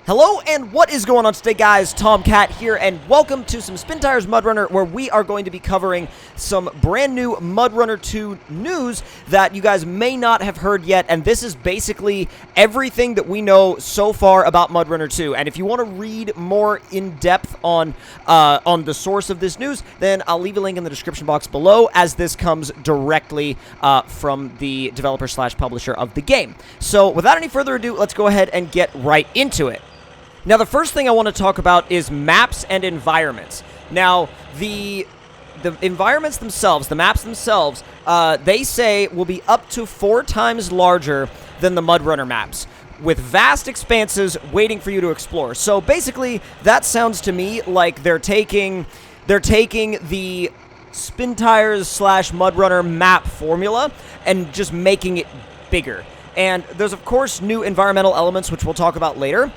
Hello, and what is going on today, guys? Tomcat here, and welcome to some Spin Tires MudRunner, where we are going to be covering some brand new MudRunner 2 news that you guys may not have heard yet, and this is basically everything that we know so far about MudRunner 2. And if you want to read more in depth on the source of this news, then I'll leave a link in the description box below, as this comes directly from the developer/publisher of the game. So, without any further ado, let's go ahead and get right into it. Now, the first thing I want to talk about is maps and environments. Now, the environments themselves, the maps themselves, they say will be up to 4 times larger than the MudRunner maps, with vast expanses waiting for you to explore. So basically, that sounds to me like they're taking the Spin Tires/MudRunner map formula and just making it bigger. And there's, of course, new environmental elements, which we'll talk about later.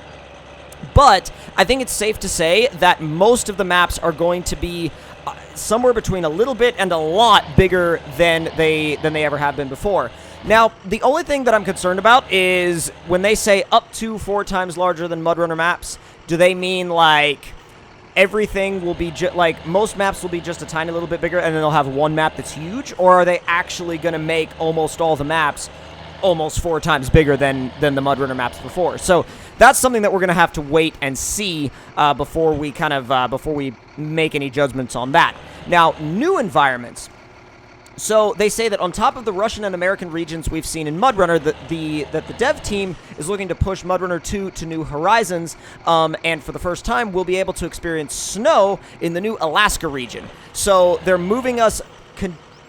But I think it's safe to say that most of the maps are going to be somewhere between a little bit and a lot bigger than they ever have been before. Now, the only thing that I'm concerned about is when they say up to 4 times larger than MudRunner maps, do they mean like everything will be like most maps will be just a tiny little bit bigger and then they'll have one map that's huge? Or are they actually going to make almost all the maps almost 4 times bigger than the MudRunner maps before? So that's something that we're going to have to wait and see before we make any judgments on that. Now, new environments. So they say that on top of the Russian and American regions we've seen in MudRunner, that the dev team is looking to push MudRunner 2 to new horizons, and for the first time, we'll be able to experience snow in the new Alaska region. So they're moving us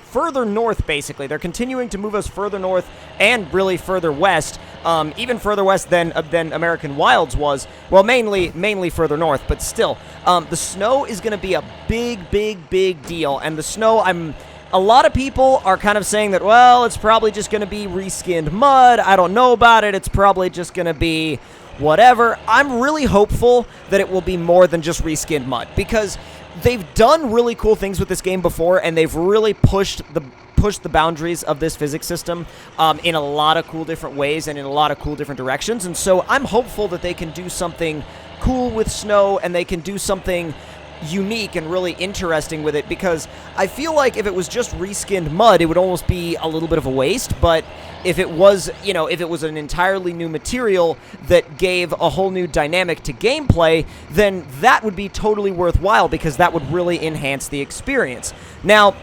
further north, basically. They're continuing to move us further north and really further west, even further west than American Wilds was. Well, mainly further north, but still. The snow is going to be a big deal, and the snow, a lot of people are kind of saying that, well, it's probably just going to be reskinned mud. I don't know about it. It's probably just going to be whatever. I'm really hopeful that it will be more than just reskinned mud, because they've done really cool things with this game before, and they've really pushed the boundaries of this physics system in a lot of cool different ways and in a lot of cool different directions. And so I'm hopeful that they can do something cool with snow, and they can do something unique and really interesting with it, because I feel like if it was just reskinned mud, it would almost be a little bit of a waste. But if it was, if it was an entirely new material that gave a whole new dynamic to gameplay, then that would be totally worthwhile, because that would really enhance the experience. Now,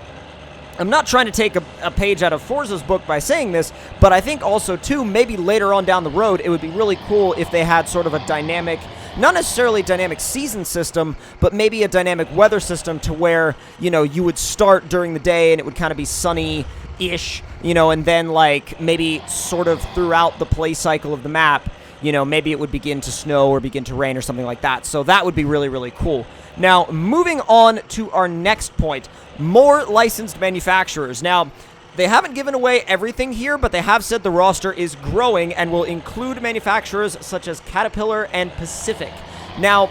I'm not trying to take a page out of Forza's book by saying this, but I think also, too, maybe later on down the road, it would be really cool if they had sort of a dynamic, not necessarily dynamic season system, but maybe a dynamic weather system to where, you would start during the day and it would kind of be sunny-ish, and then, like, maybe sort of throughout the play cycle of the map, maybe it would begin to snow or begin to rain or something like that. So that would be really cool. Now, moving on to our next point, more licensed manufacturers. Now, they haven't given away everything here, but they have said the roster is growing and will include manufacturers such as Caterpillar and Pacific. Now,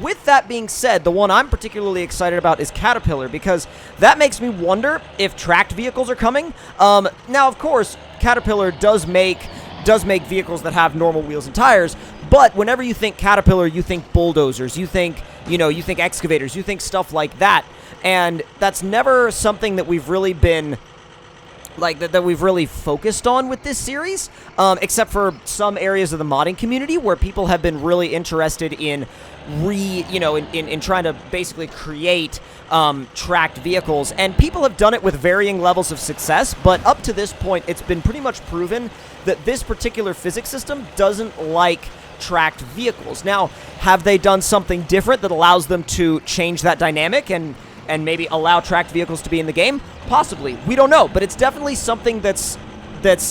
with that being said, the one I'm particularly excited about is Caterpillar, because that makes me wonder if tracked vehicles are coming. Now, of course, Caterpillar does make vehicles that have normal wheels and tires, but whenever you think Caterpillar, you think bulldozers, you think excavators, you think stuff like that. And that's never something that we've really been that we've really focused on with this series, except for some areas of the modding community where people have been really interested in in trying to basically create tracked vehicles, and people have done it with varying levels of success. But up to this point, it's been pretty much proven that this particular physics system doesn't like tracked vehicles. Now, have they done something different that allows them to change that dynamic and maybe allow tracked vehicles to be in the game? Possibly. We don't know, but it's definitely something that's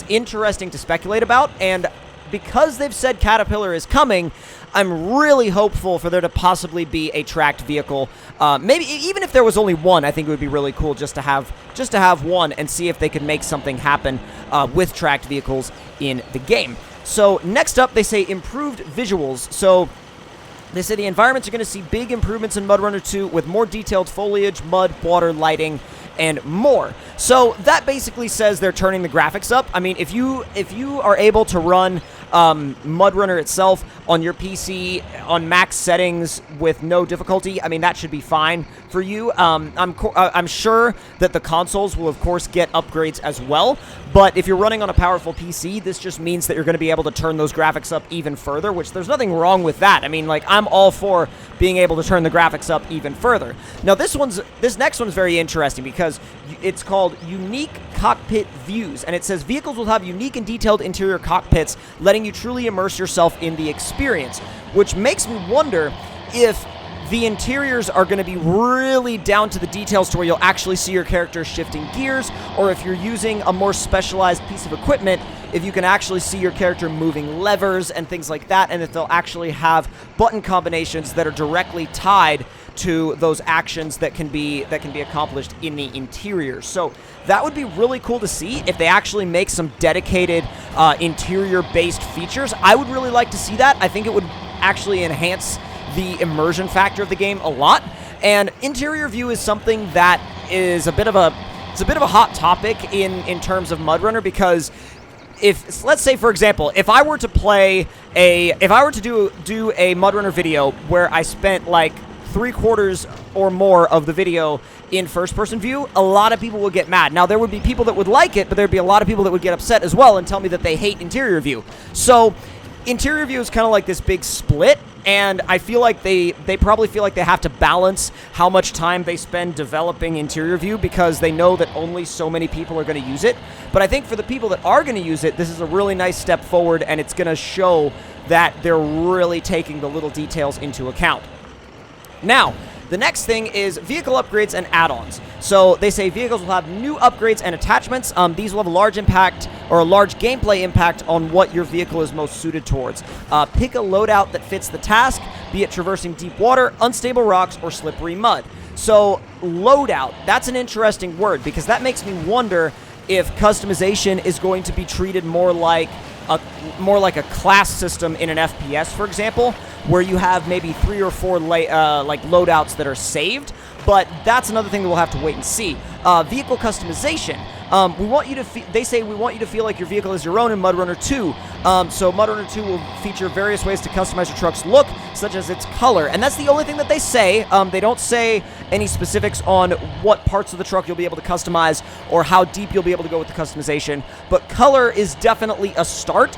interesting to speculate about. And because they've said Caterpillar is coming, I'm really hopeful for there to possibly be a tracked vehicle. Maybe even if there was only one, I think it would be really cool just to have one and see if they could make something happen with tracked vehicles in the game. So next up, they say improved visuals. So they say the environments are going to see big improvements in MudRunner 2 with more detailed foliage, mud, water, lighting, and more. So that basically says they're turning the graphics up. I mean, if you are able to run MudRunner itself on your PC on max settings with no difficulty, I mean, that should be fine for you. I'm sure that the consoles will, of course, get upgrades as well, but if you're running on a powerful PC, this just means that you're going to be able to turn those graphics up even further, which there's nothing wrong with that. I mean, like, I'm all for being able to turn the graphics up even further. Now, this next one's very interesting because it's called Unique Cockpit Views, and it says vehicles will have unique and detailed interior cockpits, letting you truly immerse yourself in the experience, which makes me wonder if the interiors are going to be really down to the details to where you'll actually see your character shifting gears, or if you're using a more specialized piece of equipment, if you can actually see your character moving levers and things like that, and if they'll actually have button combinations that are directly tied to those actions that can be accomplished in the interior. So that would be really cool to see if they actually make some dedicated interior-based features. I would really like to see that. I think it would actually enhance the immersion factor of the game a lot. And interior view is something that is a bit of a hot topic in terms of MudRunner, because if, let's say, for example, if I were to do a MudRunner video where I spent like 3/4 or more of the video in first-person view, a lot of people would get mad. Now, there would be people that would like it, but there'd be a lot of people that would get upset as well and tell me that they hate interior view. So interior view is kind of like this big split, and I feel like they probably feel like they have to balance how much time they spend developing interior view, because they know that only so many people are going to use it. But I think for the people that are going to use it, this is a really nice step forward, and it's going to show that they're really taking the little details into account. Now, the next thing is vehicle upgrades and add-ons. So they say vehicles will have new upgrades and attachments. These will have a large impact, or a large gameplay impact, on what your vehicle is most suited towards. Pick a loadout that fits the task, be it traversing deep water, unstable rocks, or slippery mud. So loadout, that's an interesting word, because that makes me wonder if customization is going to be treated more like a class system in an FPS, for example, where you have maybe 3 or 4 like loadouts that are saved. But that's another thing that we'll have to wait and see. Vehicle customization. They say we want you to feel like your vehicle is your own in MudRunner 2. So MudRunner 2 will feature various ways to customize your truck's look, such as its color. And that's the only thing that they say. They don't say any specifics on what parts of the truck you'll be able to customize or how deep you'll be able to go with the customization. But color is definitely a start,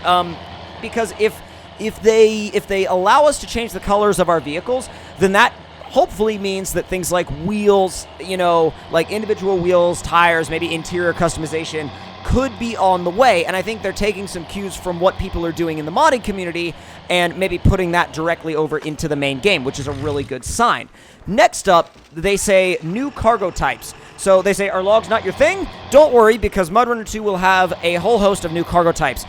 because if they allow us to change the colors of our vehicles, then that hopefully means that things like wheels, like individual wheels, tires, maybe interior customization could be on the way. And I think they're taking some cues from what people are doing in the modding community and maybe putting that directly over into the main game, which is a really good sign. Next up, they say new cargo types. So they say, are logs not your thing? Don't worry, because MudRunner 2 will have a whole host of new cargo types.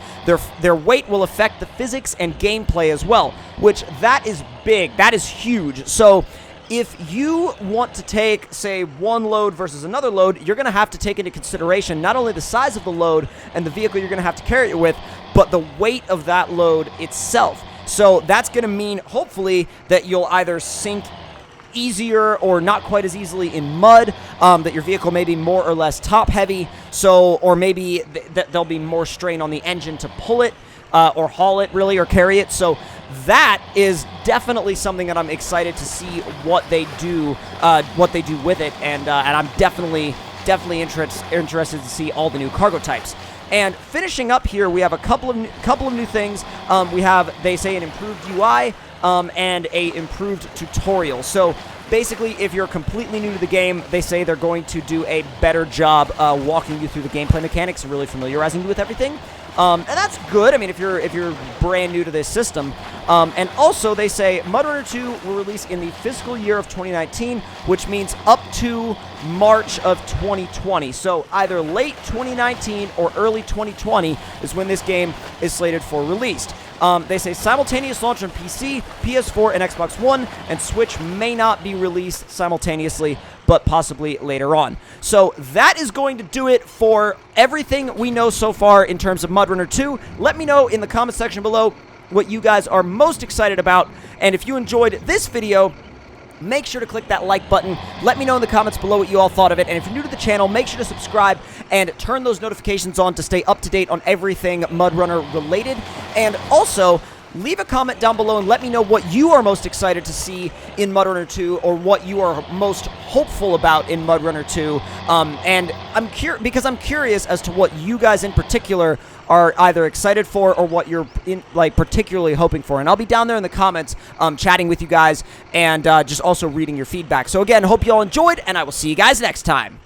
Their weight will affect the physics and gameplay as well, which that is big. That is huge. So if you want to take, say, one load versus another load, you're going to have to take into consideration not only the size of the load and the vehicle you're going to have to carry it with, but the weight of that load itself. So that's going to mean, hopefully, that you'll either sink easier or not quite as easily in mud, that your vehicle may be more or less top heavy, or maybe there'll be more strain on the engine to pull it, or haul it, really, or carry it. So that is definitely something that I'm excited to see what they do with it, and I'm definitely interested to see all the new cargo types. And finishing up here, we have a couple of new things. We have, they say, an improved UI and a improved tutorial. So basically, if you're completely new to the game, they say they're going to do a better job walking you through the gameplay mechanics and really familiarizing you with everything. And that's good. I mean, if you're brand new to this system. And also, they say MudRunner 2 will release in the fiscal year of 2019, which means up to March of 2020. So either late 2019 or early 2020 is when this game is slated for release. They say simultaneous launch on PC, PS4, and Xbox One, and Switch may not be released simultaneously, but possibly later on. So that is going to do it for everything we know so far in terms of MudRunner 2. Let me know in the comment section below what you guys are most excited about, and if you enjoyed this video, make sure to click that like button. Let me know in the comments below what you all thought of it. And if you're new to the channel, make sure to subscribe and turn those notifications on to stay up to date on everything MudRunner related. And also, leave a comment down below and let me know what you are most excited to see in MudRunner 2 or what you are most hopeful about in MudRunner 2. And I'm curious as to what you guys in particular are either excited for or what you're particularly hoping for. And I'll be down there in the comments chatting with you guys and just also reading your feedback. So again, hope you all enjoyed, and I will see you guys next time.